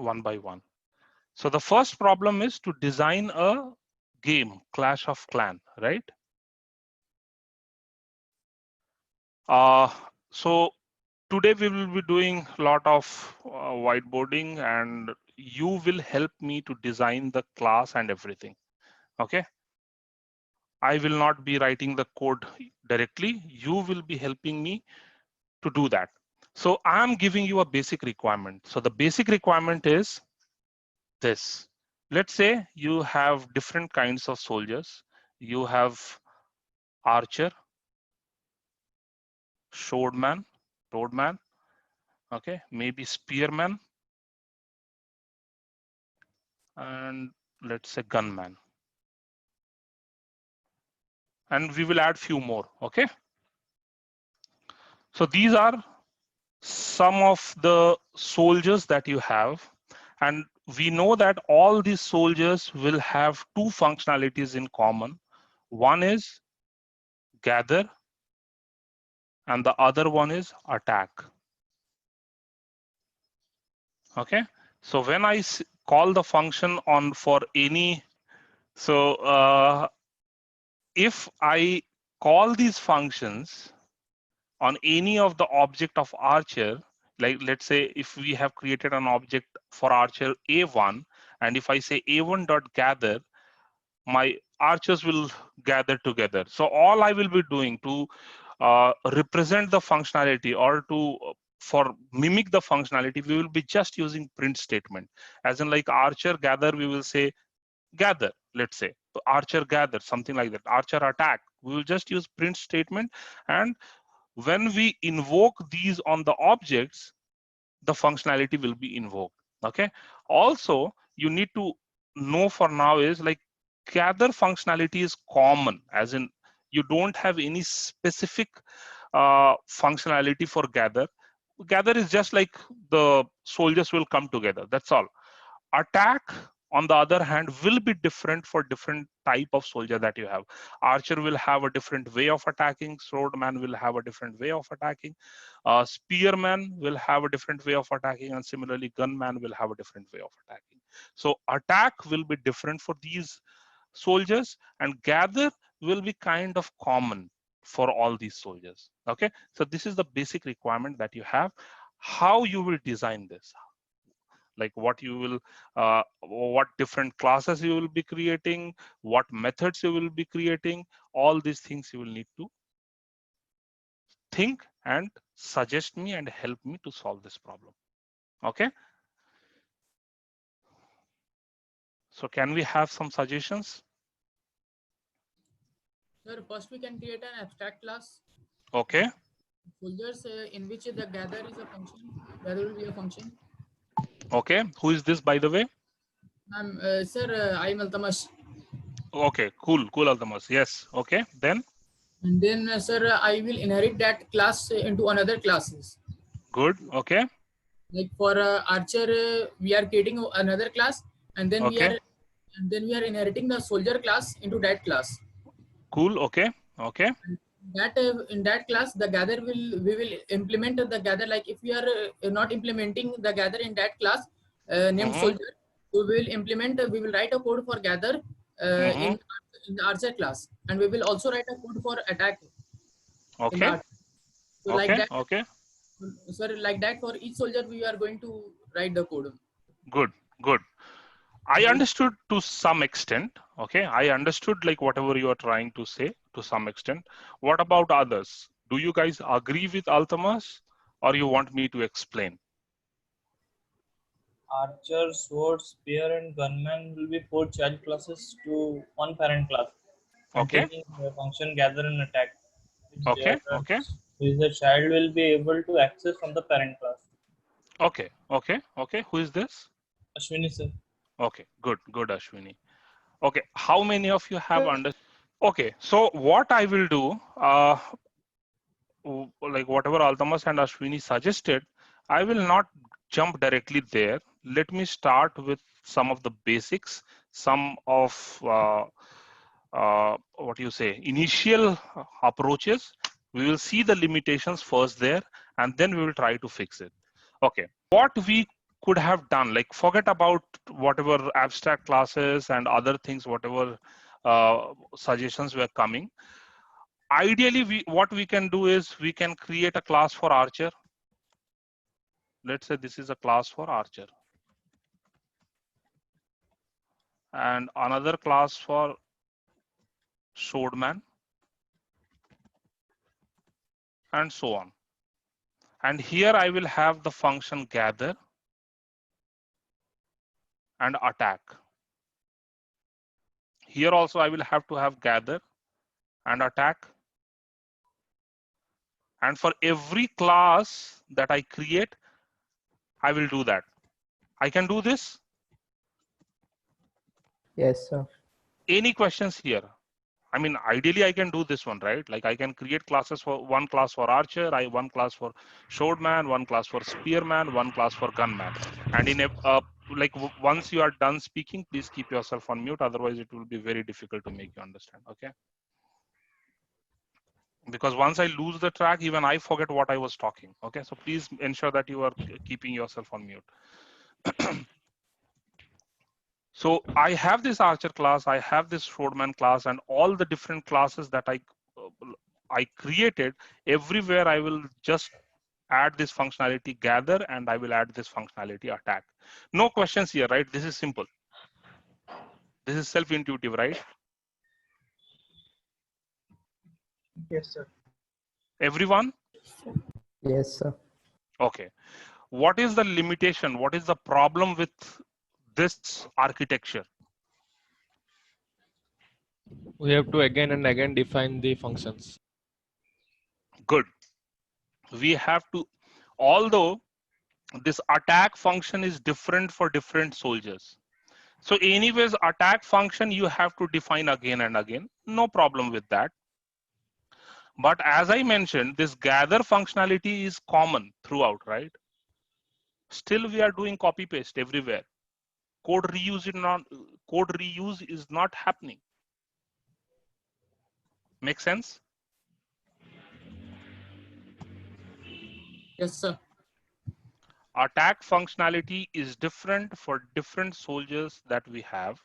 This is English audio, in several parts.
one by one. So the first problem is to design a game, Clash of Clans, right? So today we will be doing a lot of whiteboarding, and you will help me to design the class and everything. Okay. I will not be writing the code directly. You will be helping me to do that. So I'm giving you a basic requirement. So the basic requirement is this. Let's say you have different kinds of soldiers. You have archer, swordman, okay, maybe spearman, and let's say gunman. And we will add few more, okay? So these are some of the soldiers that you have, and we know that all these soldiers will have two functionalities in common. One is gather and the other one is attack. Okay, so when I call the function on for any, so if I call these functions on any of the object of archer, like let's say if we have created an object for archer A1, and if I say A1 dot gather, my archers will gather together. So all I will be doing to represent the functionality, or to for mimic the functionality, we will be just using print statement. As in, like archer gather, we will say gather, let's say archer gather, something like that. Archer attack, we will just use print statement, and when we invoke these on the objects, the functionality will be invoked. Okay, also you need to know for now is like gather functionality is common, as in you don't have any specific functionality for gather. Gather is just like the soldiers will come together, that's all. Attack, on the other hand, will be different for different type of soldier that you have. Archer will have a different way of attacking, swordman will have a different way of attacking, spearman will have a different way of attacking, and similarly gunman will have a different way of attacking. So attack will be different for these soldiers, and gather will be kind of common for all these soldiers. Okay, so this is the basic requirement that you have. How you will design this, like what you will what different classes you will be creating, what methods you will be creating, all these things you will need to think and suggest me and help me to solve this problem. Okay, so can we have some suggestions? Sir, first we can create an abstract class. Okay, Soldiers in which the gather is a function. Gather will be a function. okay, who is this, by the way? Sir, I'm Altamash. Okay, cool, Altamas. Yes, okay, then And then, sir, I will inherit that class into another classes. good. Okay, Like for archer, we are creating another class, and then okay, we are inheriting the soldier class into that class. cool. Okay, okay, And that in that class, the gather we will implement the gather. Like if we are not implementing the gather in that class named mm-hmm, soldier, we will implement. We will write a code for gather mm-hmm. in the archer class, and we will also write a code for attack in the Okay, archer. So like okay, that, okay, sir, like that for each soldier we are going to write the code. good, good. I So understood to some extent. Okay, I understood like whatever you are trying to say to some extent. What about others? Do you guys agree with Altamas, or you want me to explain? Archer, sword, spear, and gunman will be 4 child classes to one parent class, Okay, containing the function gather and attack, which okay, okay, the child will be able to access from the parent class. okay, okay, okay. Who is this? Ashwini sir. Okay, good, good, Ashwini. Okay, how many of you have understood? Okay, so what I will do, like whatever Altamas and Ashwini suggested, I will not jump directly there. Let me start with some of the basics, some of what you say, initial approaches. We will see the limitations first there, and then we will try to fix it. Okay, what we could have done, like forget about whatever abstract classes and other things, whatever suggestions were coming. Ideally, what we can do is we can create a class for Archer. Let's say this is a class for Archer. And another class for Swordman. And so on. And here I will have the function gather and attack. Here also I will have to have gather and attack. And for every class that I create, I will do that. I can do this. Yes, sir. Any questions here? I mean, ideally I can do this one, right? Like I can create classes for one class for Archer, one class for Swordman, one class for Spearman, one class for Gunman. And in a, once you are done speaking, please keep yourself on mute. Otherwise it will be very difficult to make you understand, okay? Because once I lose the track, even I forget what I was talking, okay? So please ensure that you are keeping yourself on mute. So I have this Archer class, I have this Swordman class, and all the different classes that I created, everywhere I will just add this functionality gather, and I will add this functionality attack. No questions here, right? This is simple. This is self-intuitive, right? Yes, sir. Everyone? Yes, sir. Okay. What is the limitation? What is the problem with this architecture? We have to again and again define the functions. Good. We have to, although this attack function is different for different soldiers. So anyways, attack function you have to define again and again. No problem with that. But as I mentioned, this gather functionality is common throughout, right? Still, we are doing copy paste everywhere. Code reuse is not happening. Make sense? Yes, sir. Attack functionality is different for different soldiers that we have.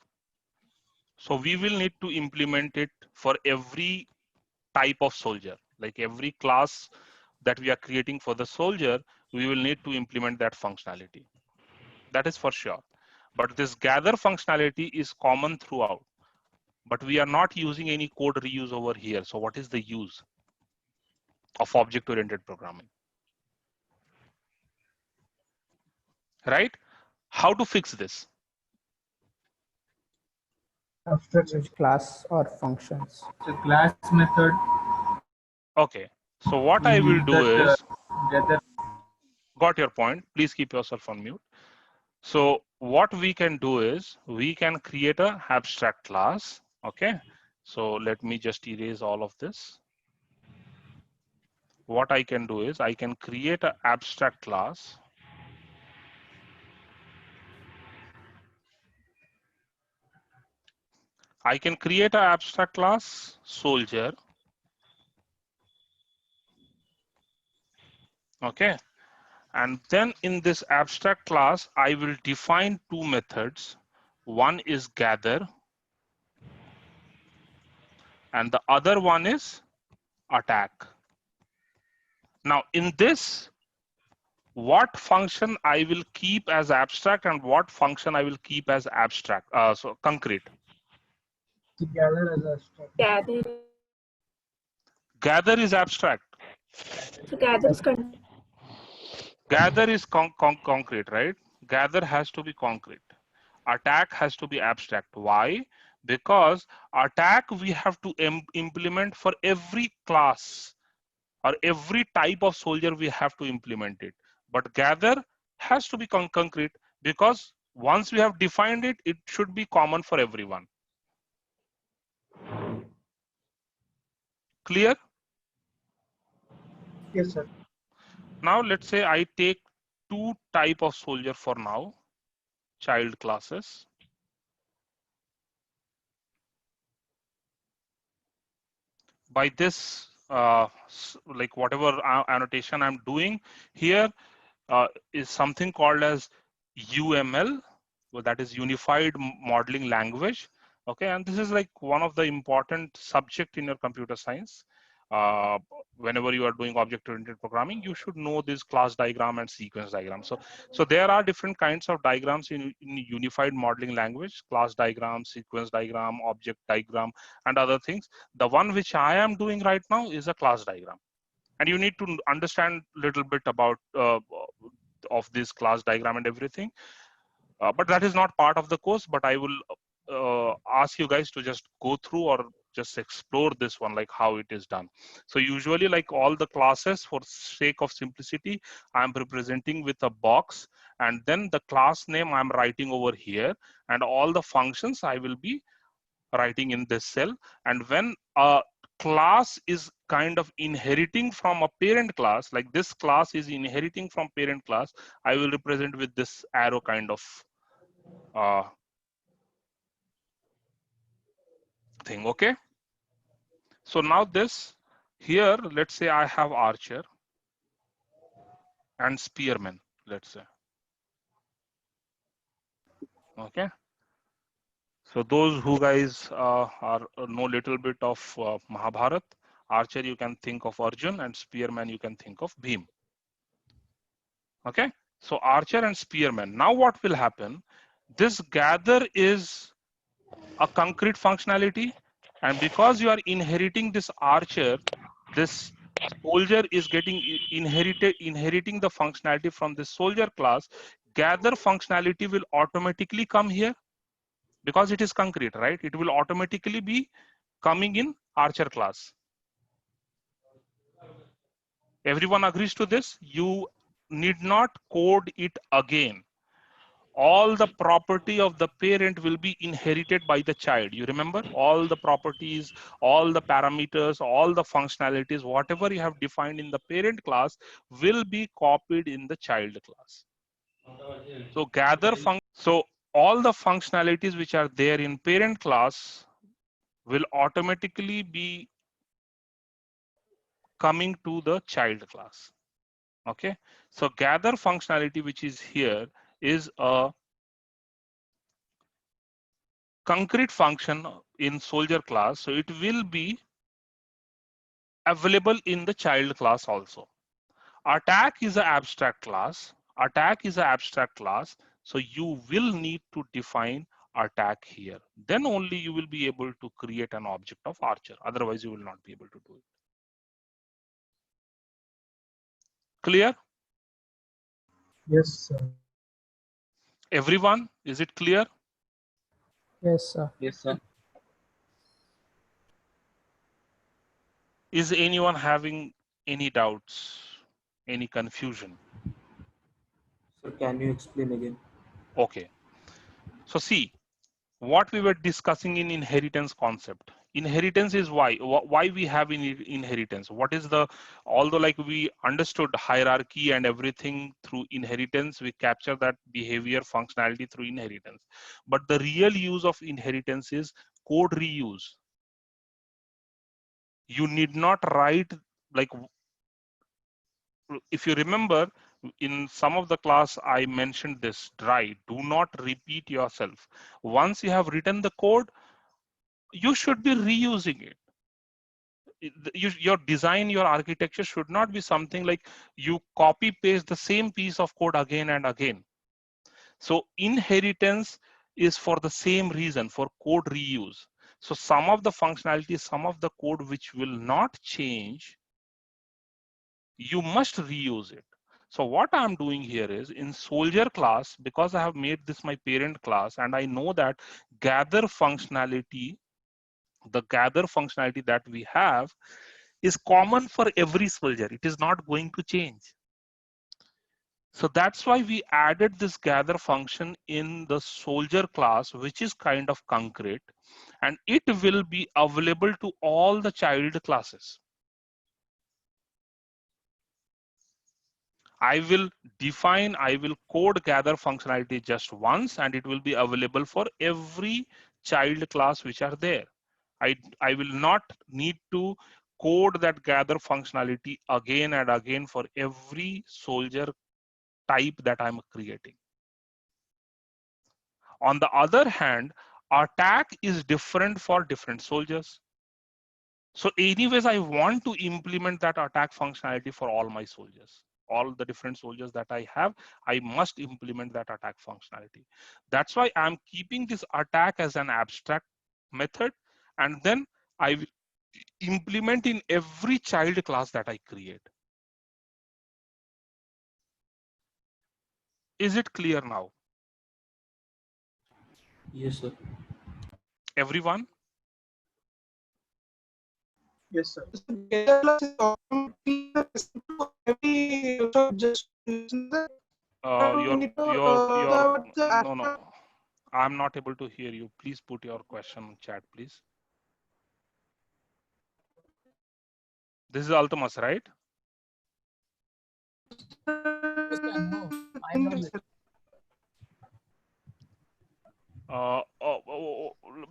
So we will need to implement it for every type of soldier. Like every class that we are creating for the soldier, we will need to implement that functionality. That is for sure. But this gather functionality is common throughout. But we are not using any code reuse over here. So what is the use of object-oriented programming? Right? How to fix this? Use class or functions. So class method. Okay. So what I will do is, got your point. Please keep yourself on mute. So what we can do is we can create a abstract class. Okay. So let me just erase all of this. What I can do is I can create an abstract class. I can create an abstract class soldier. Okay. And then in this abstract class, I will define two methods. One is gather, and the other one is attack. Now in this, what function I will keep as abstract and what function I will keep as abstract, so concrete. Gather as abstract. Gather is abstract. Gather is concrete, right? Gather has to be concrete. Attack has to be abstract. Why? Because attack we have to implement for every class or every type of soldier we have to implement it. But gather has to be concrete because once we have defined it, it should be common for everyone. Clear? Yes, sir. Now let's say I take two type of soldier for now, child classes. By this, like whatever annotation I'm doing here is something called as UML, well, that is Unified Modeling Language. Okay, and this is like one of the important subject in your computer science. Whenever you are doing object-oriented programming, you should know this class diagram and sequence diagram. So there are different kinds of diagrams in Unified Modeling Language: class diagram, sequence diagram, object diagram, and other things. The one which I am doing right now is a class diagram, and you need to understand a little bit about of this class diagram and everything. But that is not part of the course, but I will ask you guys to just go through or just explore this one, like how it is done. So usually, like all the classes, for sake of simplicity, I'm representing with a box, and then the class name I'm writing over here, and all the functions I will be writing in this cell. And when a class is kind of inheriting from a parent class, like this class is inheriting from parent class, I will represent with this arrow kind of thing. Okay, so now this here, let's say I have archer and spearman, let's say. Okay, so those who guys are know little bit of Mahabharat, archer you can think of Arjun, and spearman you can think of Bhim. Okay, so archer and spearman. Now what will happen? This gather is a concrete functionality, and because you are inheriting this archer, this soldier is getting inheriting the functionality from this soldier class. Gather functionality will automatically come here because it is concrete, right? It will automatically be coming in archer class. Everyone agrees to this? You need not code it again. All the property of the parent will be inherited by the child. You remember all the properties, all the parameters, all the functionalities, whatever you have defined in the parent class will be copied in the child class. So gather function. So all the functionalities which are there in parent class will automatically be coming to the child class. Okay, so gather functionality which is here is a concrete function in soldier class, so it will be available in the child class also. Attack is an abstract class. Attack is an abstract class, so you will need to define attack here. Then only you will be able to create an object of archer. Otherwise, you will not be able to do it. Clear? Yes, sir. Everyone, is it clear? Yes, sir. Yes, sir. Is anyone having any doubts, any confusion? So can you explain again? Okay. So see, what we were discussing in inheritance concept. Inheritance is why we have inheritance. What is the, although like we understood hierarchy and everything through inheritance, we capture that behavior functionality through inheritance. But the real use of inheritance is code reuse. You need not write, like, if you remember in some of the class I mentioned this, dry, do not repeat yourself. Once you have written the code, you should be reusing it. Your design, your architecture should not be something like you copy paste the same piece of code again and again. So inheritance is for the same reason, for code reuse. So some of the functionality, some of the code which will not change, you must reuse it. So what I'm doing here is in soldier class, because I have made this my parent class and I know that gather functionality, the gather functionality that we have is common for every soldier. It is not going to change. So that's why we added this gather function in the soldier class, which is kind of concrete, and it will be available to all the child classes. I will define, I will code gather functionality just once, and it will be available for every child class which are there. I will not need to code that gather functionality again and again for every soldier type that I'm creating. On the other hand, attack is different for different soldiers. So anyways, I want to implement that attack functionality for all my soldiers. All the different soldiers that I have, I must implement that attack functionality. That's why I'm keeping this attack as an abstract method, and then I will implement in every child class that I create. Is it clear now? Yes, sir. Everyone? Yes, sir. No. I'm not able to hear you. Please put your question in chat, please. This is Altamas, right? No, I'm not.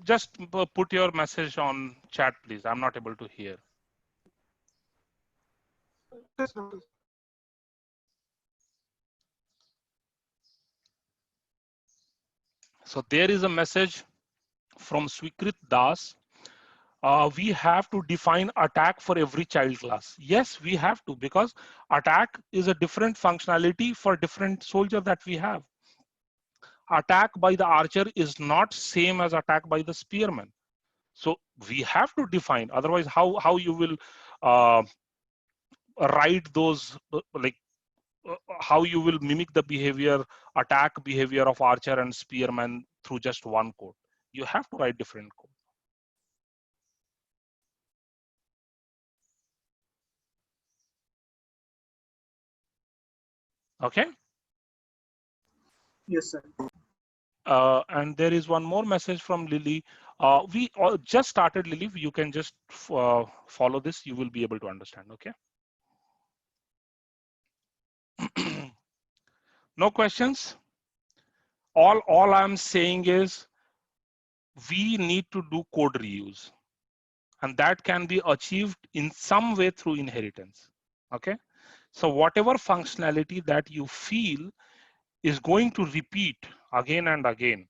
Just put your message on chat, please. I'm not able to hear. So there is a message from Swikrit Das. We have to define attack for every child class. Yes, we have to, because attack is a different functionality for different soldier that we have. Attack by the archer is not same as attack by the spearman. So we have to define, otherwise how you will write those, how you will mimic the behavior, attack behavior of archer and spearman through just one code. You have to write different code. Okay. Yes, sir. And there is one more message from Lily. We all just started, Lily. You can just follow this. You will be able to understand. Okay. No questions. All I'm saying is we need to do code reuse, and that can be achieved in some way through inheritance. Okay. So whatever functionality that you feel is going to repeat again and again,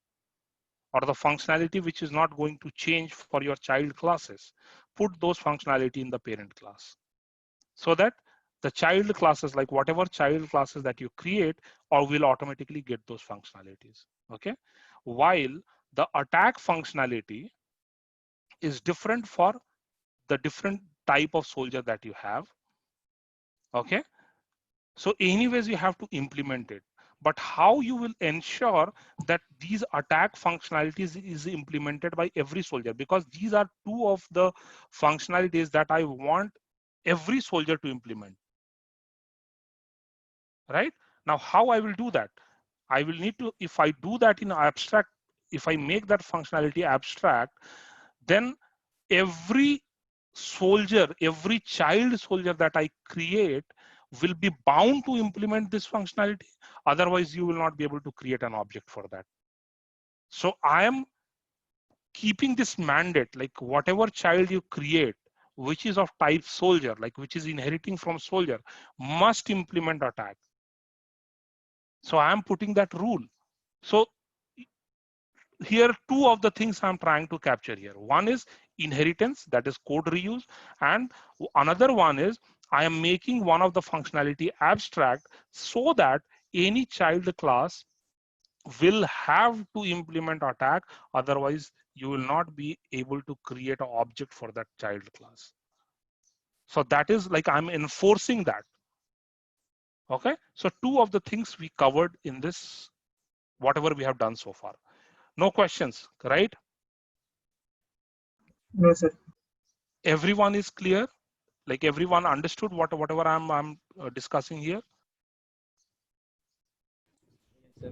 or the functionality which is not going to change for your child classes, put those functionality in the parent class, so that the child classes, like whatever child classes that you create, or will automatically get those functionalities. Okay. While the attack functionality is different for the different type of soldier that you have. Okay. So anyways, you have to implement it. But how you will ensure that these attack functionalities is implemented by every soldier, because these are two of the functionalities that I want every soldier to implement. Right? Now, how I will do that? I will need to, if I do that in abstract, if I make that functionality abstract, then every soldier, every child soldier that I create will be bound to implement this functionality. Otherwise, you will not be able to create an object for that. So I am keeping this mandate, like whatever child you create, which is of type soldier, like which is inheriting from soldier, must implement attack. So I am putting that rule. So here, two of the things I'm trying to capture here. One is inheritance, that is code reuse. And another one is I am making one of the functionality abstract, so that any child class will have to implement attack. Otherwise, you will not be able to create an object for that child class. So that is like I'm enforcing that. Okay. So two of the things we covered in this, whatever we have done so far. No questions, right? No, sir. Everyone is clear? Like everyone understood whatever I'm discussing here?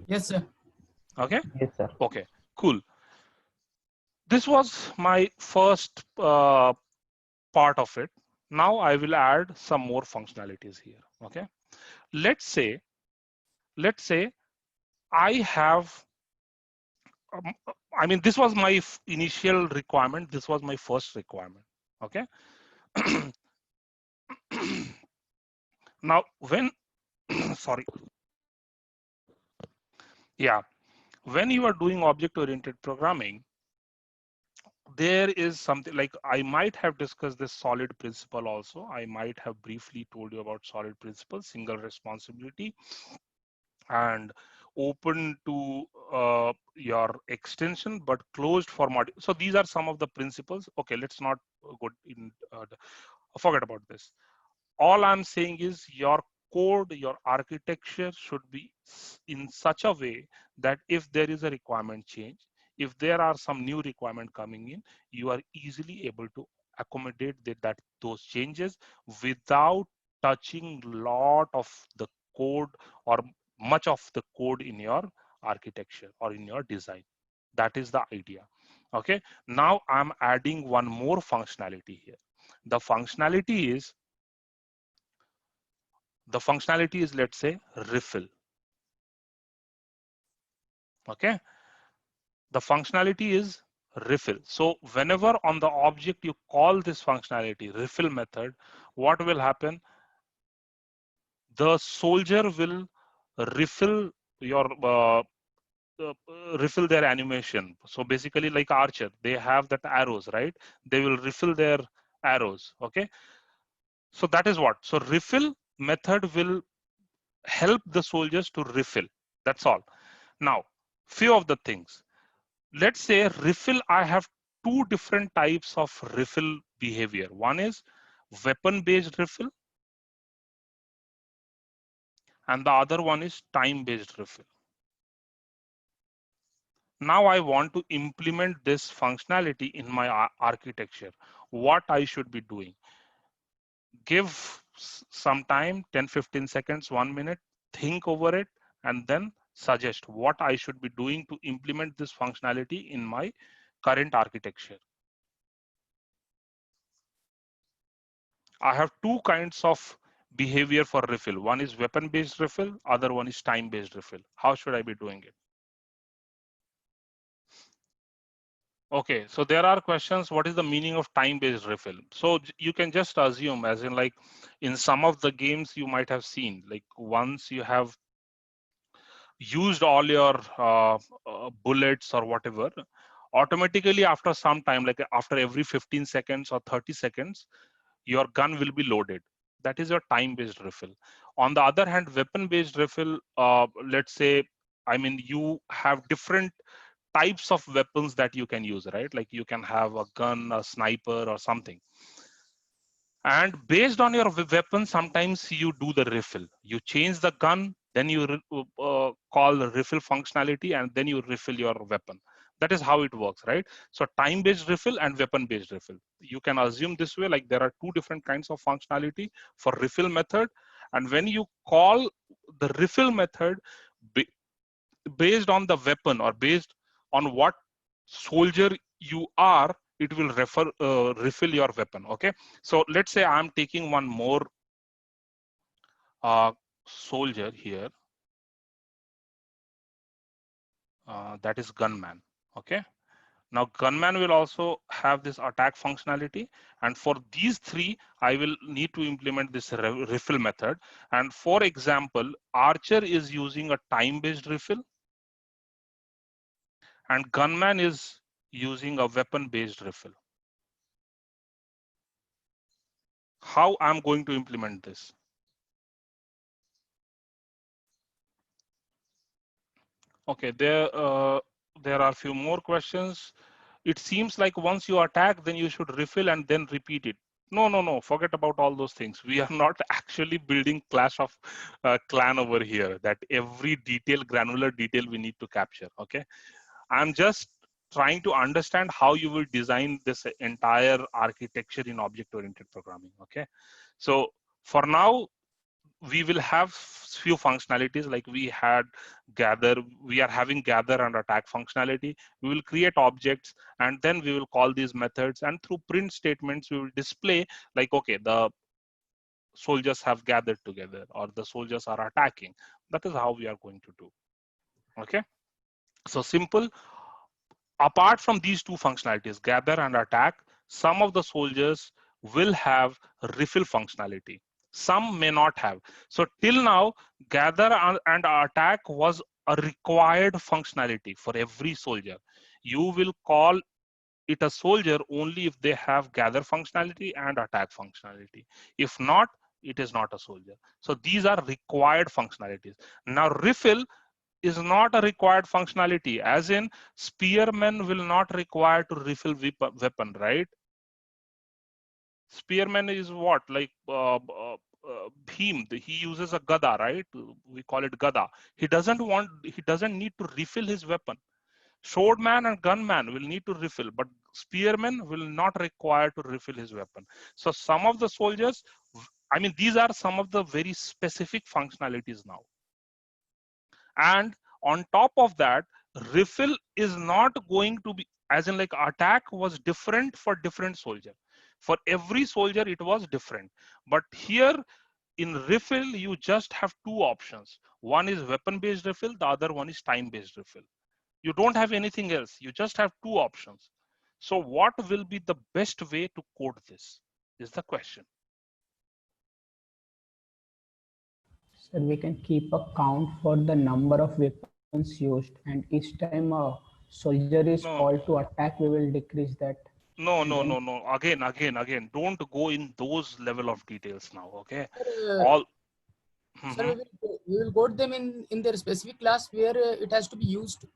Yes, sir. Okay. Yes, sir. Okay, cool. This was my first part of it. Now I will add some more functionalities here. Okay. Let's say I have, I mean, this was my initial requirement. This was my first requirement. Okay. Now when, sorry. Yeah. when you are doing object-oriented programming, there is something like I might have discussed this solid principle also. I might have briefly told you about solid principle, single responsibility, and open to your extension, but closed for mod. So these are some of the principles. Okay, let's not go in. Forget about this. All I'm saying is your code, your architecture should be in such a way that if there is a requirement change, if there are some new requirement coming in, you are easily able to accommodate those changes without touching lot of the code or much of the code in your architecture or in your design. That is the idea. Okay, now I'm adding one more functionality here. The functionality is, let's say, refill. Okay, the functionality is refill. So whenever on the object you call this functionality refill method, what will happen? The soldier will refill your refill their animation. So basically, like archer, they have that arrows, right? They will refill their arrows. Okay, so that is what. So refill method will help the soldiers to refill. That's all. Now, few of the things. Let's say refill, I have two different types of refill behavior. One is weapon-based refill, and the other one is time-based refill. Now I want to implement this functionality in my architecture. What I should be doing? Give some time, 10-15 seconds, 1 minute, think over it, and then suggest what I should be doing to implement this functionality in my current architecture. I have two kinds of behavior for refill. One is weapon-based refill, other one is time-based refill. How should I be doing it? Okay, so there are questions. What is the meaning of time-based refill? So you can just assume, as in like in some of the games you might have seen, like once you have used all your bullets or whatever, automatically after some time, like after every 15 seconds or 30 seconds, your gun will be loaded. That is your time-based refill. On the other hand, weapon-based refill, let's say, I mean, you have different types of weapons that you can use, right? Like you can have a gun, a sniper, or something. And based on your weapon, sometimes you do the refill. You change the gun, then you call the refill functionality, and then you refill your weapon. That is how it works, right? So time-based refill and weapon-based refill. You can assume this way, like there are two different kinds of functionality for refill method. And when you call the refill method based on the weapon or based on what soldier you are, it will refill your weapon. Okay, so let's say I'm taking one more soldier here, that is gunman. Okay, now gunman will also have this attack functionality, and for these three I will need to implement this refill method. And for example, archer is using a time-based refill and gunman is using a weapon-based refill. How I'm going to implement this? Okay, there are a few more questions. It seems like once you attack, then you should refill and then repeat it. No, forget about all those things. We are not actually building Clash of Clan over here, that every detail, granular detail we need to capture, okay? I'm just trying to understand how you will design this entire architecture in object-oriented programming, okay? So for now, we will have few functionalities like we had gather, we are having gather and attack functionality. We will create objects and then we will call these methods, and through print statements, we will display like, okay, the soldiers have gathered together or the soldiers are attacking. That is how we are going to do. Okay, so simple. Apart from these two functionalities, gather and attack, some of the soldiers will have refill functionality. Some may not have. So till now, gather and attack was a required functionality for every soldier. You will call it a soldier only if they have gather functionality and attack functionality. If not, it is not a soldier. So these are required functionalities. Now refill is not a required functionality, as in spearman will not require to refill weapon, right? Spearman is what, like Bhim, he uses a gada, right? We call it gada. He doesn't need to refill his weapon. Swordman and gunman will need to refill, but spearman will not require to refill his weapon. So some of the soldiers, I mean, these are some of the very specific functionalities now. And on top of that, refill is not going to be, as in like attack was different for different soldier. For every soldier, it was different. But here in refill, you just have two options. One is weapon-based refill, the other one is time-based refill. You don't have anything else. You just have two options. So what will be the best way to code this is the question. So we can keep a count for the number of weapons used, and each time a soldier is No. called to attack, we will decrease that. No. Then- Again. Don't go in those level of details now, okay? Sir, All. sir, we will code them in their specific class where it has to be used.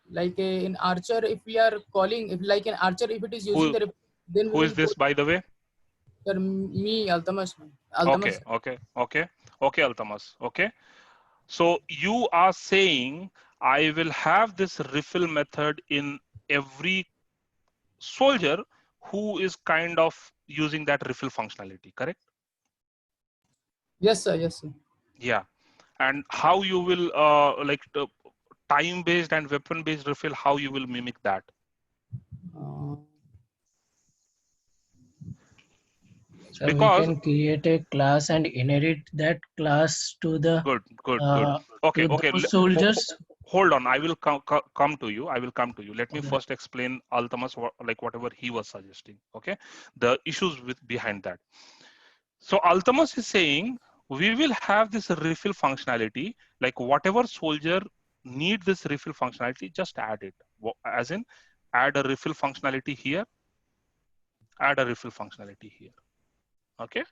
Like in Archer, if we are calling, if like in Archer, if it is using the, then Who is this, by the way? Sir, me, Altamas. Okay, Altamas. Okay. So you are saying I will have this refill method in every soldier who is kind of using that refill functionality, correct? Yes, sir. Yes, sir. Yeah. And how you will like time-based and weapon-based refill, how you will mimic that? So Because we can create a class and inherit that class to the good. to Okay. those soldiers. Hold on. I will come to you. Let me Okay. first explain Altamas like whatever he was suggesting. Okay, the issues behind that. So Altamas is saying we will have this refill functionality. Like whatever soldier need this refill functionality, just add it. As in, add a refill functionality here. Add a refill functionality here. Okay.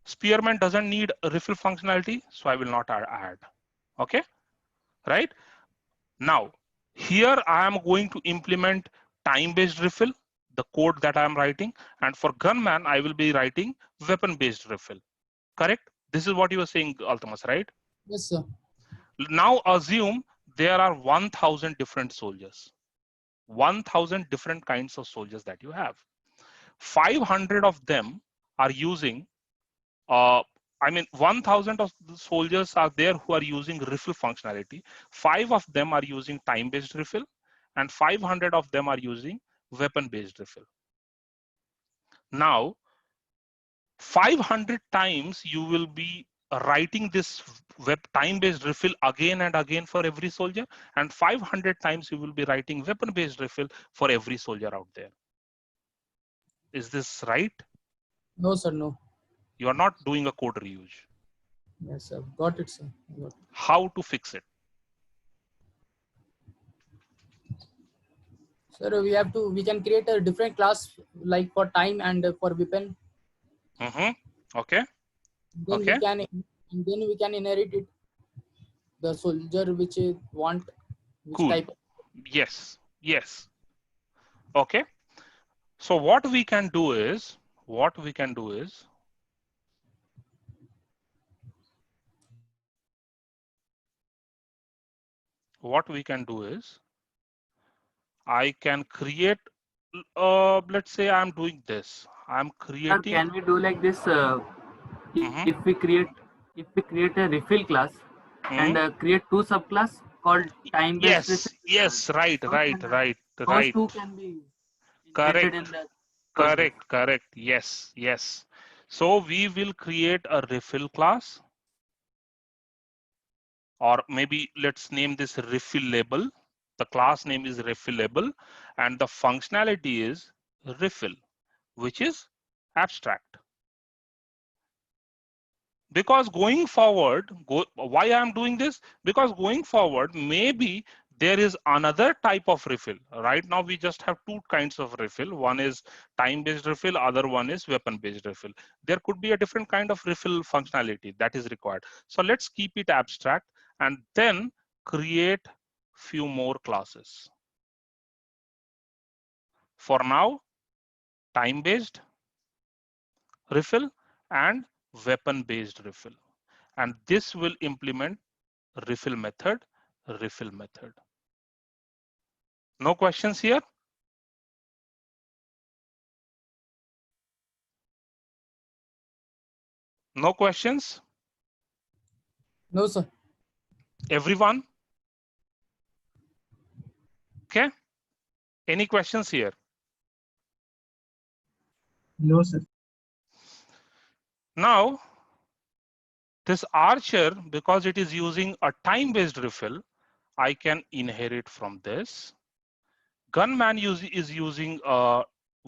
Spearman doesn't need a refill functionality, so I will not add. Okay, right? Now, here I am going to implement time-based refill, the code that I am writing, and for gunman, I will be writing weapon-based refill. Correct? This is what you were saying, Altamas, right? Yes, sir. Now assume there are 1,000 different soldiers, 1,000 different kinds of soldiers that you have. 500 of them are using 1,000 of the soldiers are there who are using refill functionality. 5 of them are using time-based refill, and 500 of them are using weapon-based refill. Now, 500 times you will be writing this time-based refill again and again for every soldier, and 500 times you will be writing weapon-based refill for every soldier out there. Is this right? No, sir. No. You are not doing a code reuse. Yes, sir. Got it, sir. Got it. How to fix it? Sir, we can create a different class like for time and for weapon. Okay. Then Okay. we can inherit it. The soldier which want which Cool. type. Yes. Okay. So what we can do is I can create, let's say I'm doing this. I'm Sir, creating. can we do like this? Mhm. If we create a refill class and create two subclass called time-based refill. Yes, right. Those two can be Correct. integrated in the Correct. Yes. So we will create a refill class, or maybe let's name this refillable. The class name is refillable, and the functionality is refill, which is abstract. Because going forward, why I am doing this? Because going forward, maybe there is another type of refill. Right now, we just have two kinds of refill. One is time-based refill, other one is weapon-based refill. There could be a different kind of refill functionality that is required. So let's keep it abstract and then create few more classes. For now, time-based refill and weapon-based refill. And this will implement refill method, refill method. No questions here? No questions? No, sir. Everyone? Okay. Any questions here? No, sir. Now, this archer, because it is using a time-based refill, I can inherit from this. Gunman is using a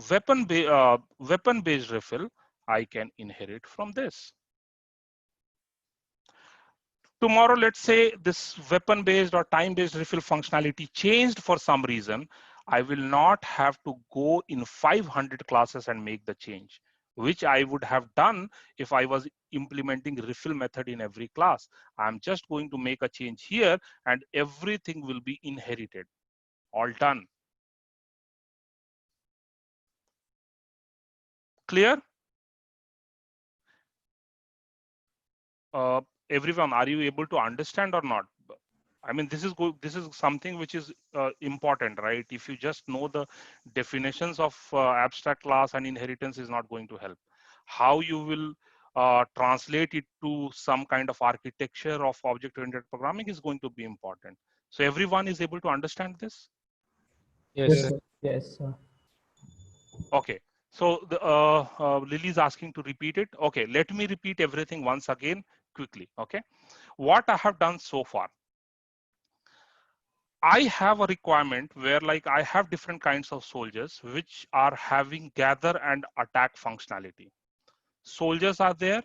weapon-based refill. I can inherit from this. Tomorrow, let's say this weapon-based or time-based refill functionality changed for some reason. I will not have to go in 500 classes and make the change, which I would have done if I was implementing refill method in every class. I'm just going to make a change here and everything will be inherited. All done. Clear? Everyone, are you able to understand or not? I mean, this is something which is important, right? If you just know the definitions of abstract class and inheritance is not going to help. How you will translate it to some kind of architecture of object-oriented programming is going to be important. So everyone is able to understand this? Yes, Yes, sir. sir. Yes, sir. Okay. So the Lily is asking to repeat it. Okay, let me repeat everything once again quickly. Okay, what I have done so far. I have a requirement where like I have different kinds of soldiers which are having gather and attack functionality. Soldiers are there,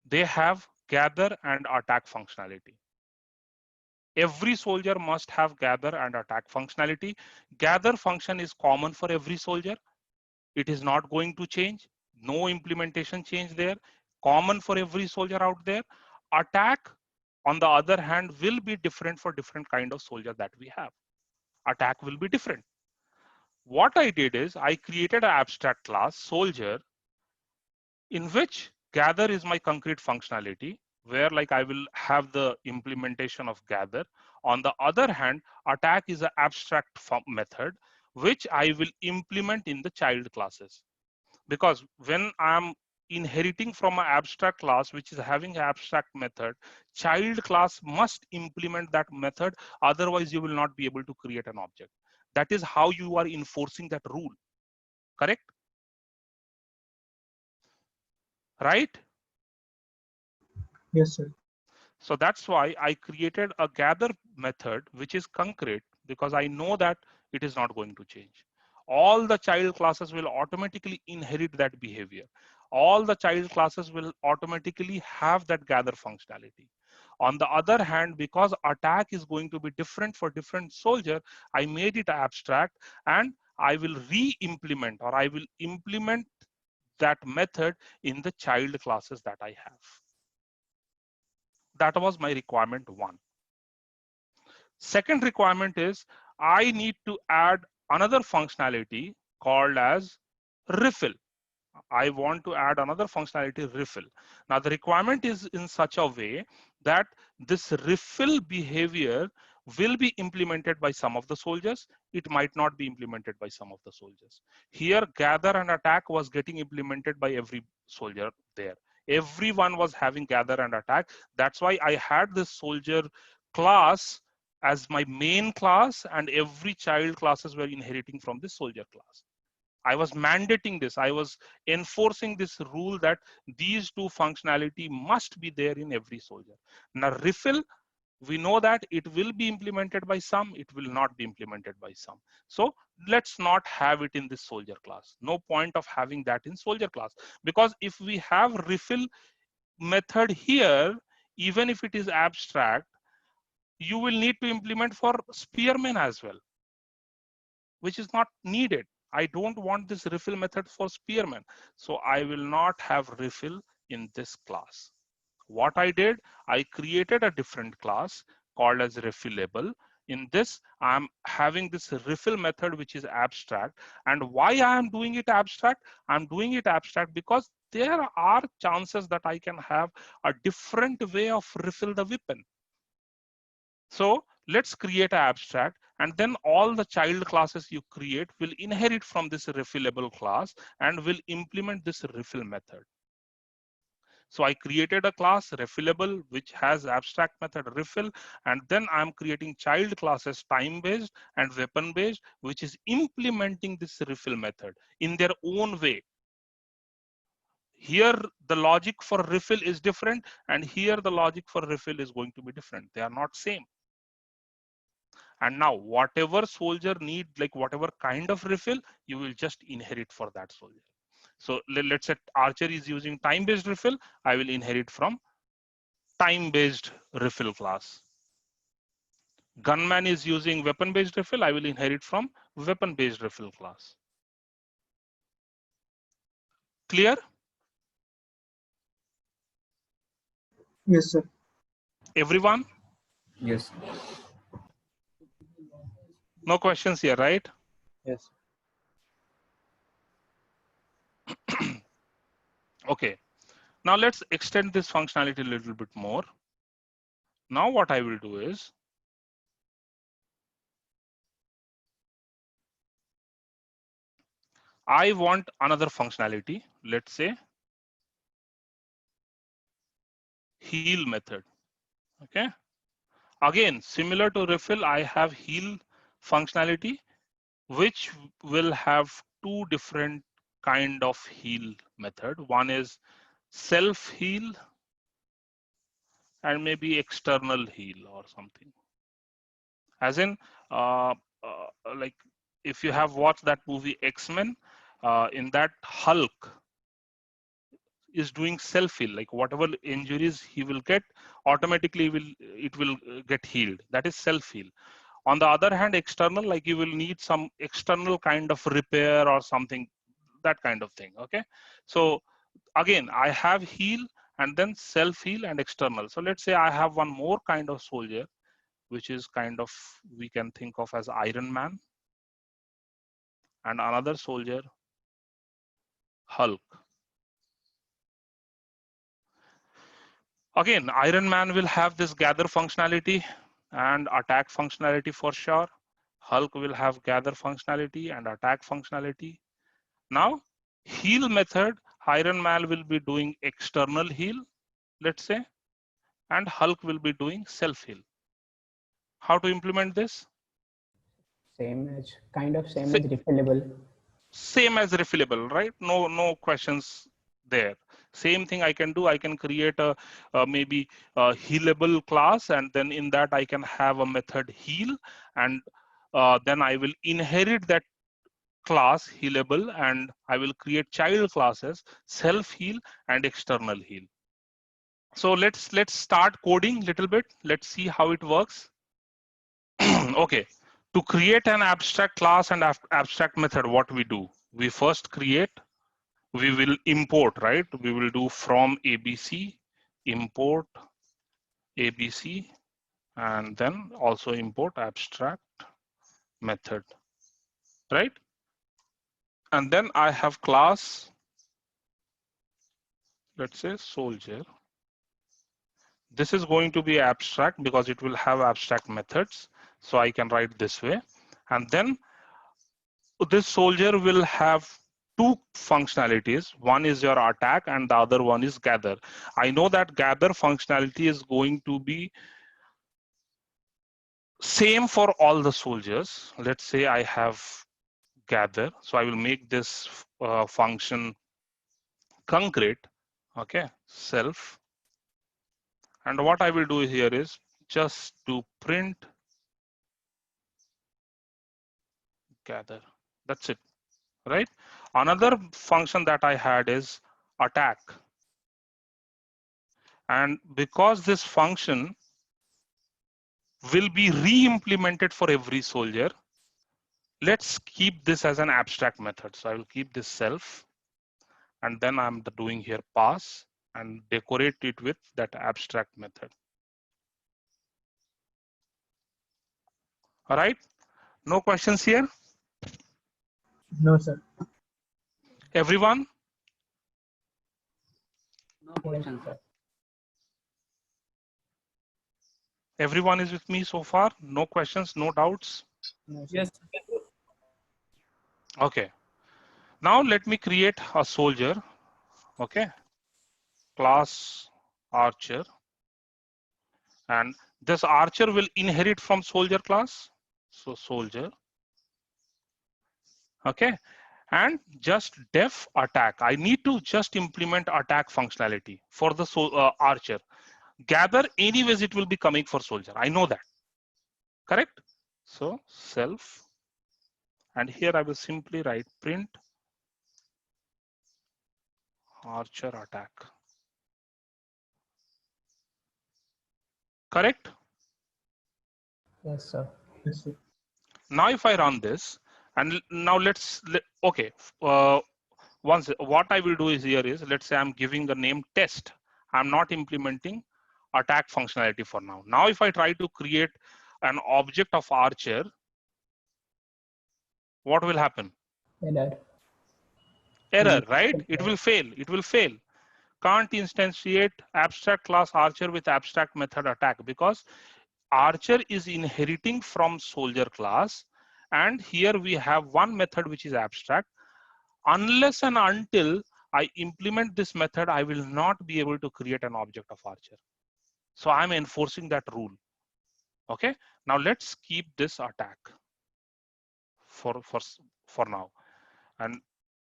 they have gather and attack functionality. Every soldier must have gather and attack functionality. Gather function is common for every soldier. It is not going to change. No implementation change there. Common for every soldier out there. Attack, on the other hand, will be different for different kind of soldier that we have. Attack will be different. What I did is I created an abstract class soldier in which gather is my concrete functionality where like I will have the implementation of gather. On the other hand, attack is an abstract method which I will implement in the child classes. Because when I'm inheriting from an abstract class which is having an abstract method, child class must implement that method, otherwise you will not be able to create an object. That is how you are enforcing that rule, correct? Right? Yes, sir. So that's why I created a gather method which is concrete because I know that it is not going to change. All the child classes will automatically inherit that behavior. All the child classes will automatically have that gather functionality. On the other hand, because attack is going to be different for different soldier, I made it abstract and I will re-implement or I will implement that method in the child classes that I have. That was my requirement one. Second requirement is I need to add another functionality called as refill. I want to add another functionality refill. Now the requirement is in such a way that this refill behavior will be implemented by some of the soldiers. It might not be implemented by some of the soldiers. Here gather and attack was getting implemented by every soldier there. Everyone was having gather and attack. That's why I had this soldier class as my main class and every child classes were inheriting from this soldier class. I was mandating this. I was enforcing this rule that these two functionality must be there in every soldier. Now refill, we know that it will be implemented by some, it will not be implemented by some. So let's not have it in this soldier class. No point of having that in soldier class, because if we have refill, method here, even if it is abstract, you will need to implement for Spearman as well, which is not needed. I don't want this refill method for Spearman. So I will not have refill in this class. What I did, I created a different class called as refillable. In this, I'm having this refill method, which is abstract. And why I am doing it abstract? I'm doing it abstract because there are chances that I can have a different way of refill the weapon. So let's create an abstract, and then all the child classes you create will inherit from this refillable class and will implement this refill method. So I created a class refillable, which has abstract method refill, and then I'm creating child classes time-based and weapon-based, which is implementing this refill method in their own way. Here, the logic for refill is different, and here the logic for refill is going to be different. They are not same. And now whatever soldier need, like whatever kind of refill, you will just inherit for that soldier. So let's say archer is using time-based refill, I will inherit from time-based refill class. Gunman is using weapon-based refill, I will inherit from weapon-based refill class. Clear? Yes, sir. Everyone? Yes. No questions here, right? Yes. Okay. Now let's extend this functionality a little bit more. Now what I will do is, I want another functionality. Let's say heal method. Okay. Again, similar to refill, I have heal functionality, which will have two different kind of heal method. One is self heal and maybe external heal or something. As in, like if you have watched that movie X-Men, in that Hulk is doing self heal, like whatever injuries he will get, automatically it will get healed. That is self heal. On the other hand, external, like you will need some external kind of repair or something, that kind of thing. Okay. So again, I have heal and then self heal and external. So let's say I have one more kind of soldier, which is kind of, we can think of as Iron Man, and another soldier, Hulk. Again, Iron Man will have this gather functionality and attack functionality for sure. Hulk will have gather functionality and attack functionality. Now, heal method, Iron Man will be doing external heal, let's say, and Hulk will be doing self heal. How to implement this? Same as refillable. Same as refillable, right? No questions there. Same thing I can do. I can create a maybe a healable class, and then in that I can have a method heal, and then I will inherit that class healable, and I will create child classes self heal and external heal. So let's start coding a little bit. Let's see how it works. Okay, to create an abstract class and abstract method, what we do? We first create, we will import, right? We will do from ABC, import ABC, and then also import abstract method, right? And then I have class, let's say soldier. This is going to be abstract because it will have abstract methods. So I can write this way. And then this soldier will have two functionalities. One is your attack and the other one is gather. I know that gather functionality is going to be same for all the soldiers. Let's say I have gather. So I will make this function concrete. Okay, self. And what I will do here is just to print gather. That's it, right? Another function that I had is attack. And because this function will be re-implemented for every soldier, let's keep this as an abstract method. So I will keep this self, and then I'm doing here pass and decorate it with that abstract method. All right, no questions here? No, sir. Everyone? No question, sir. Everyone is with me so far? No questions, no doubts? Yes. Okay. Now let me create a soldier. Okay. Class archer. And this archer will inherit from soldier class. So soldier. Okay. And just def attack. I need to just implement attack functionality for the archer. Gather, anyways, it will be coming for soldier. I know that. Correct? So self. And here I will simply write print archer attack. Correct? Yes, sir. Yes, sir. Now if I run this, and now okay, once what I will do is here is, let's say I'm giving the name test. I'm not implementing attack functionality for now. Now if I try to create an object of archer, what will happen? Error, right? It will fail. It will fail. Can't instantiate abstract class archer with abstract method attack, because archer is inheriting from soldier class, and here we have one method which is abstract. Unless and until I implement this method, I will not be able to create an object of archer. So I'm enforcing that rule. Okay, now let's keep this attack for now. And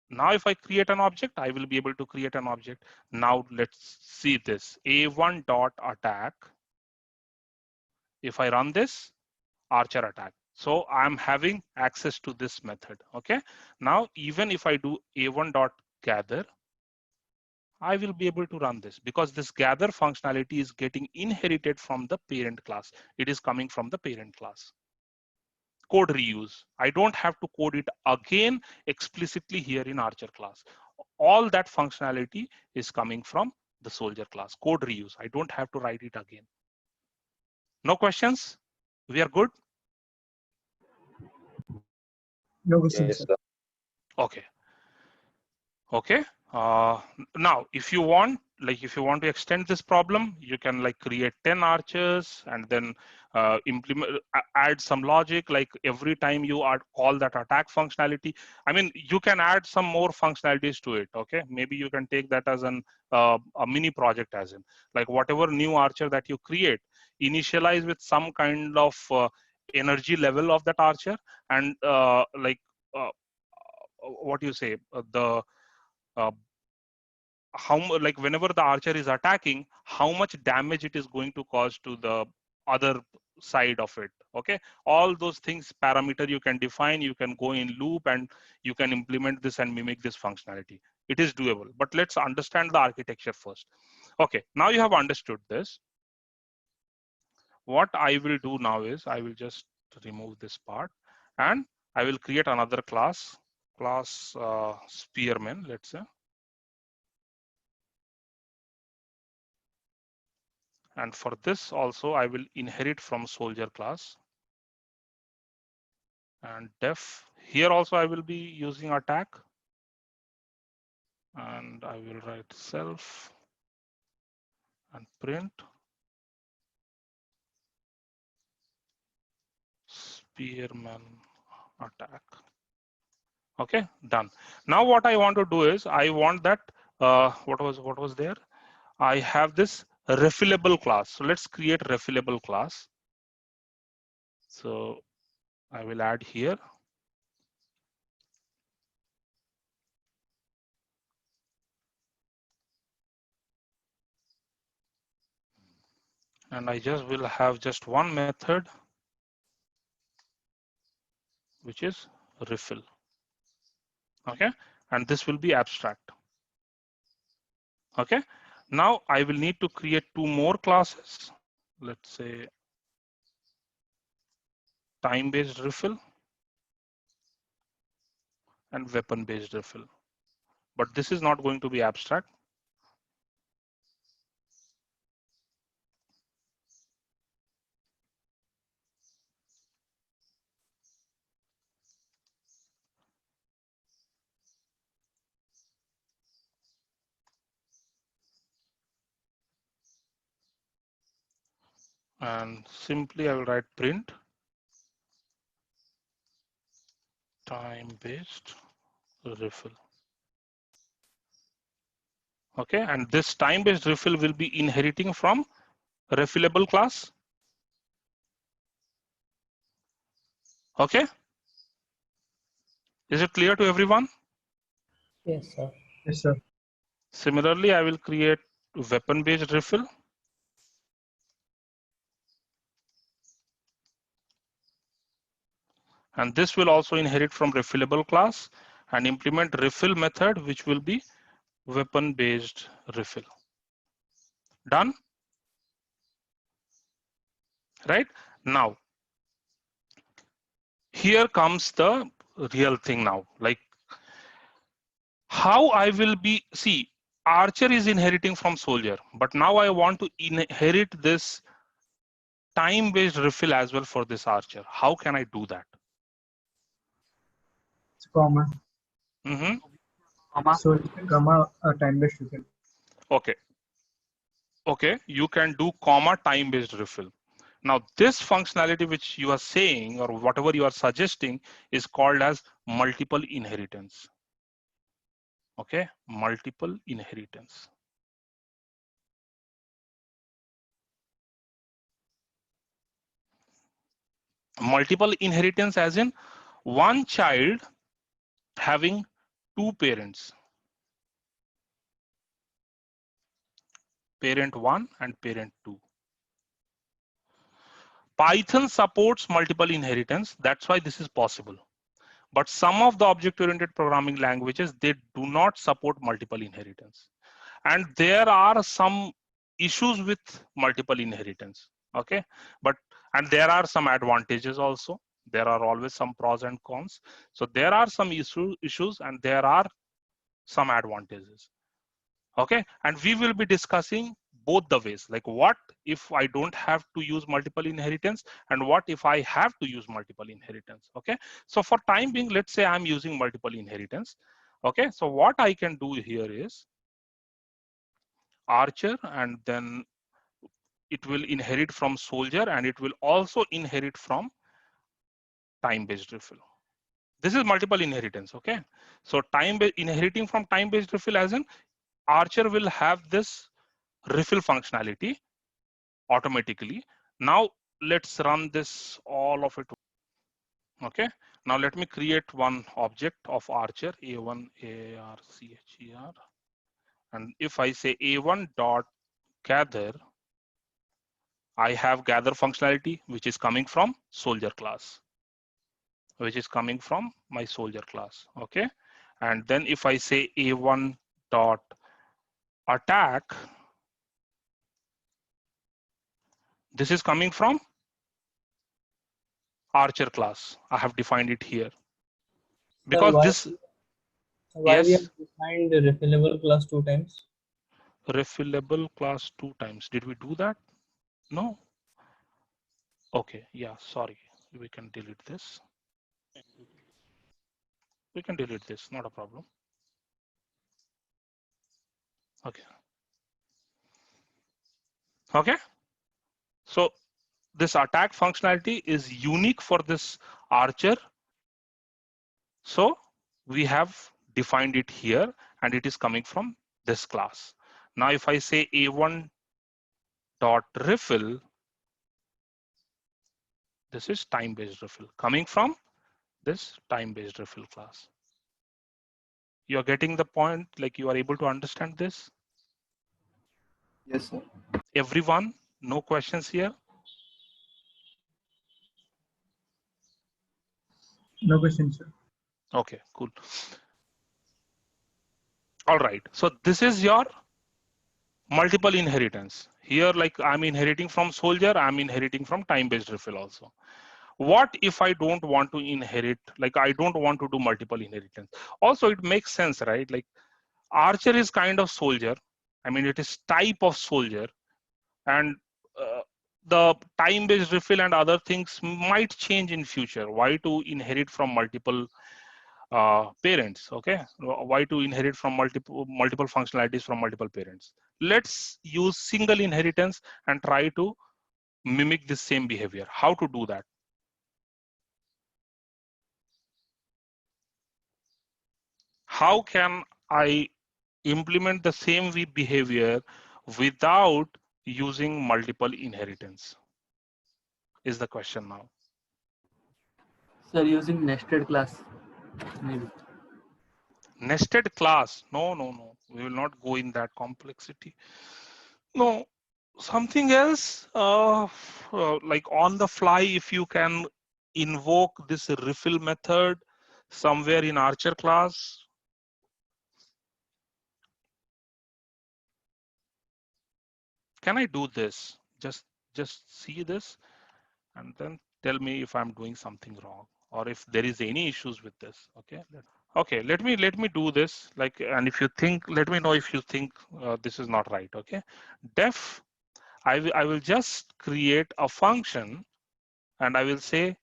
now if I create an object, I will be able to create an object. Now let's see this a1 dot attack. If I run this, archer attack. So I'm having access to this method. Okay. Now, even if I do a1 dot gather, I will be able to run this, because this gather functionality is getting inherited from the parent class. It is coming from the parent class. Code reuse. I don't have to code it again explicitly here in archer class. All that functionality is coming from the soldier class. Code reuse. I don't have to write it again. No questions? We are good? No questions, sir. Okay. Okay. Now, if you want to extend this problem, you can like create 10 archers and then add some logic. Like every time you call that attack functionality, I mean, you can add some more functionalities to it. Okay. Maybe you can take that as a mini project, as in like whatever new archer that you create, initialize with some kind of energy level of that archer, and what do you say, like whenever the archer is attacking, how much damage it is going to cause to the other side of it. Okay, all those things parameter you can define, you can go in loop and you can implement this and mimic this functionality. It is doable, but let's understand the architecture first. Okay, now you have understood this. What I will do now is I will just remove this part and I will create another class spearman, let's say. And for this also, I will inherit from soldier class. And def, here also I will be using attack. And I will write self and print spearman attack. Okay, done. Now what I want to do is I want that, what was there? I have this refillable class. So let's create refillable class. So I will add here. And I just will have just one method, which is refill. Okay, and this will be abstract. Okay, Now I will need to create 2 more classes. Let's say time-based refill and weapon-based refill. But this is not going to be abstract. And simply I will write print time-based refill. Okay, and this time-based refill will be inheriting from refillable class. Okay, is it clear to everyone? Yes, sir. Yes, sir. Similarly, I will create weapon-based refill. And this will also inherit from refillable class and implement refill method, which will be weapon-based refill. Done? Right? Now, here comes the real thing now. Like how I will be, see, Archer is inheriting from Soldier, but now I want to inherit this time-based refill as well for this Archer. How can I do that? It's comma. Comma. So comma time-based refill. Okay. Okay, you can do comma time-based refill. Now this functionality which you are saying or whatever you are suggesting is called as multiple inheritance. Okay, multiple inheritance. Multiple inheritance as in one child having 2 parents. Parent 1 and parent 2. Python supports multiple inheritance. That's why this is possible. But some of the object-oriented programming languages, they do not support multiple inheritance. And there are some issues with multiple inheritance. Okay, and there are some advantages also. There are always some pros and cons. So there are some issues and there are some advantages. Okay, and we will be discussing both the ways, like what if I don't have to use multiple inheritance and what if I have to use multiple inheritance. Okay, so for time being, let's say I'm using multiple inheritance. Okay, so what I can do here is Archer, and then it will inherit from Soldier, and it will also inherit from time-based refill. This is multiple inheritance. Okay, so inheriting from time-based refill as in Archer will have this refill functionality automatically. Now let's run this, all of it. Okay, now let me create one object of Archer, A1 ARCHER, and if I say A1 dot gather, I have gather functionality which is coming from Soldier class, which is coming from my Soldier class. Okay, and then if I say A1 dot attack, this is coming from Archer class. I have defined it here because Why we yes, have defined the refillable class 2 times? refillable class 2 times. Did we do that? No. Okay, yeah, sorry. We can delete this. We can delete this, not a problem. Okay. Okay. So this attack functionality is unique for this Archer. So we have defined it here and it is coming from this class. Now, if I say A1 dot refill, this is time-based refill coming from this time-based refill class. You're getting the point, like you are able to understand this? Yes, sir. Everyone, no questions here? No question, sir. Okay, cool. All right, so this is your multiple inheritance. Here, like I'm inheriting from soldier, I'm inheriting from time-based refill also. What if I don't want to inherit, like I don't want to do multiple inheritance? Also, it makes sense, right? Like archer is kind of soldier. I mean, it is type of soldier, and the time-based refill and other things might change in future. Why to inherit from multiple parents? Okay, why to inherit from multiple functionalities from multiple parents? Let's use single inheritance and try to mimic the same behavior. How to do that? How can I implement the same behavior without using multiple inheritance is the question now. Sir, using nested class, maybe. Nested class? No. We will not go in that complexity. No, something else, like on the fly, if you can invoke this refill method somewhere in Archer class. Can I do this? Just see this and then tell me if I'm doing something wrong or if there is any issues with this. Okay, let me do this, like, and if you think, let me know if you think this is not right. Okay, def, I will just create a function and I will say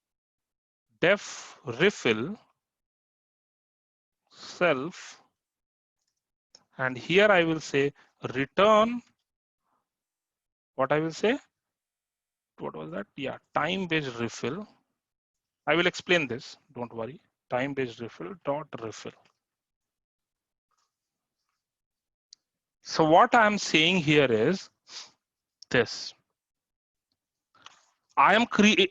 def refill self, and here I will say return, what I will say, what was that? Yeah, time-based refill. I will explain this, don't worry. Time-based refill dot refill. So what I'm saying here is this. I am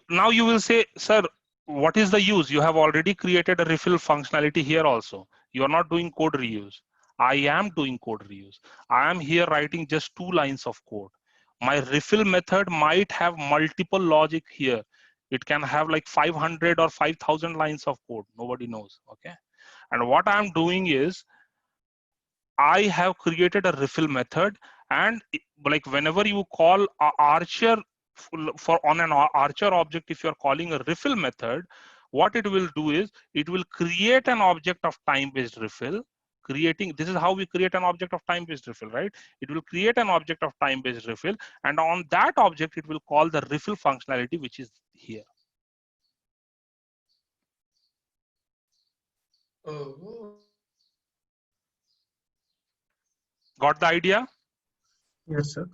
now you will say, sir, what is the use? You have already created a refill functionality here also. You are not doing code reuse. I am doing code reuse. I am here writing just 2 lines of code. My refill method might have multiple logic here. It can have like 500 or 5,000 lines of code. Nobody knows. Okay. And what I'm doing is I have created a refill method, and like whenever you call a archer for on an archer object, if you're calling a refill method, what it will do is it will create an object of time-based refill. This is how we create an object of time-based refill, right? It will create an object of time-based refill, and on that object it will call the refill functionality, which is here. Got the idea? Yes, sir.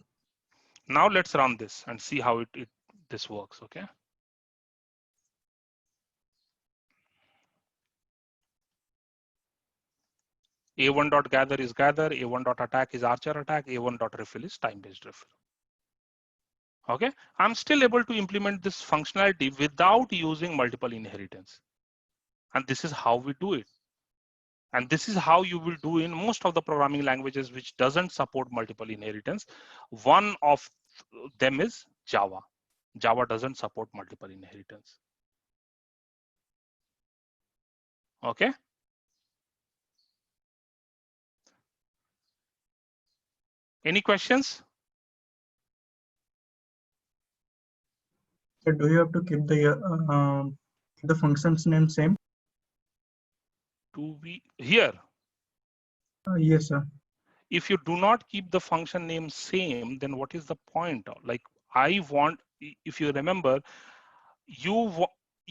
Now let's run this and see how this works. Okay. A1.gather is gather, A1.attack is archer attack, A1.refill is time-based refill. Okay, I'm still able to implement this functionality without using multiple inheritance. And this is how we do it. And this is how you will do in most of the programming languages which doesn't support multiple inheritance. One of them is Java. Java doesn't support multiple inheritance. Okay. Any questions? So do you have to keep the function's name same? To be here. Yes, sir. If you do not keep the function name same, then what is the point? Like I want, if you remember, you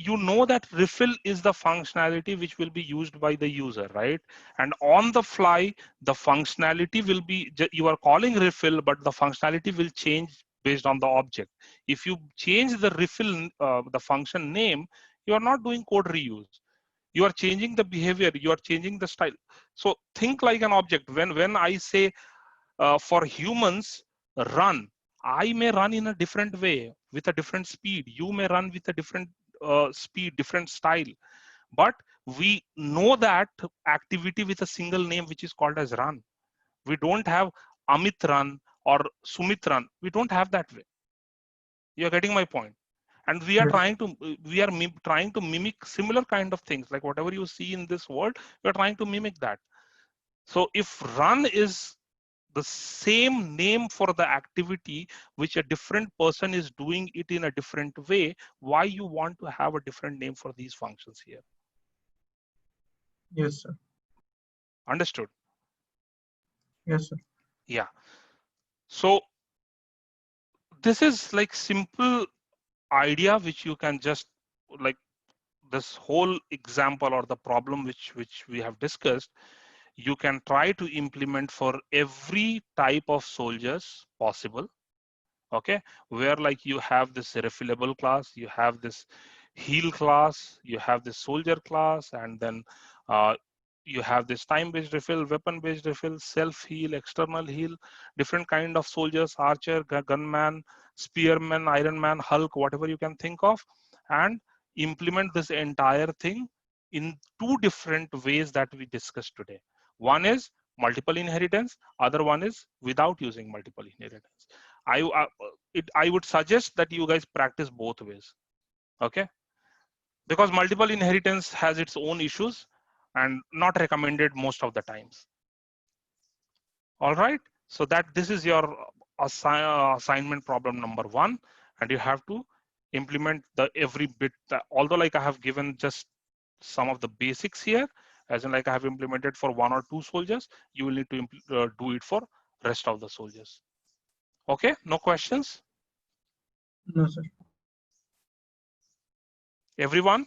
know that refill is the functionality which will be used by the user, right? And on the fly, the functionality will be, you are calling refill, but the functionality will change based on the object. If you change the refill, the function name, you are not doing code reuse. You are changing the behavior, you are changing the style. So think like an object. When I say for humans, run, I may run in a different way with a different speed. You may run with a different speed, different style. But we know that activity with a single name, which is called as run. We don't have Amit run or Sumit run. We don't have that way. You're getting my point. And we are trying to mimic similar kind of things, like whatever you see in this world, we're trying to mimic that. So if run is the same name for the activity which a different person is doing it in a different way, why you want to have a different name for these functions here? Yes, sir. Understood? Yes, sir. Yeah. So this is like simple idea which you can just like this whole example or the problem which we have discussed, you can try to implement for every type of soldiers possible. Okay, where like you have this refillable class, you have this heal class, you have this soldier class, and then you have this time-based refill, weapon-based refill, self-heal, external heal, different kind of soldiers, archer, gunman, spearman, Iron Man, Hulk, whatever you can think of, and implement this entire thing in two different ways that we discussed today. One is multiple inheritance, other one is without using multiple inheritance. I would suggest that you guys practice both ways, okay? Because multiple inheritance has its own issues and not recommended most of the times. All right, so that this is your assignment problem number 1, and you have to implement the every bit. Although like I have given just some of the basics here, as in like I have implemented for 1 or 2 soldiers, you will need to do it for rest of the soldiers. Okay, no questions? No, sir. Everyone?